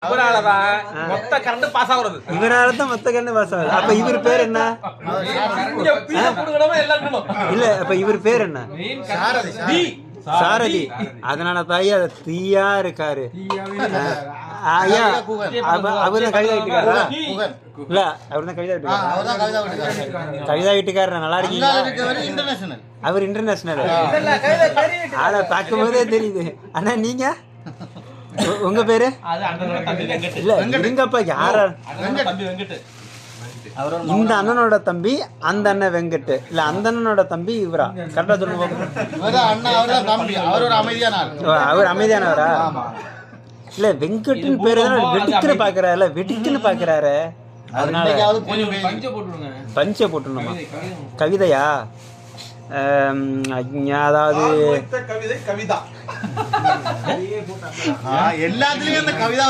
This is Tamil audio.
இவராலதான் மொத்த கரண்ட் பாஸ் ஆகுறது. இவராலதான் மொத்த கரண்ட் பாஸ் ஆகுது. அப்ப இவர் பேர் என்ன? இல்ல அப்ப இவர் பேர் என்ன? சாரதி. அதனால தாய் அது தீயா இருக்காரு. ஐயா அவர்தான் கவிதா வீட்டுக்காரா? இல்ல அவர்தான் கவிதா வீட்டுக்காரா? கவிதா வீட்டுக்காரர் நல்லா இருக்கீங்களா? அவர் இன்டர்நேஷனல். ஆனா பார்க்கும் போதே தெரியுது. ஆனா நீங்க உங்க பேரு? இல்ல இருங்கப்பா யாரா? இந்த அண்ணனோட தம்பி அந்த அண்ணன் வெங்கட். இல்ல அந்த அண்ணனோட தம்பி இவரா? கரெக்டா சொல்லுங்க. அவர் அமைதியானவரா? இல்ல வெங்கட்னு பேரு வெடிக்குன்னு பாக்குறாரு. வெடிக்குன்னு பாக்குறாரு. அதனால பஞ்ச போட்டுணுமா? கவிதையா? அதாவது எல்லாத்துலயும் அந்த கவிதா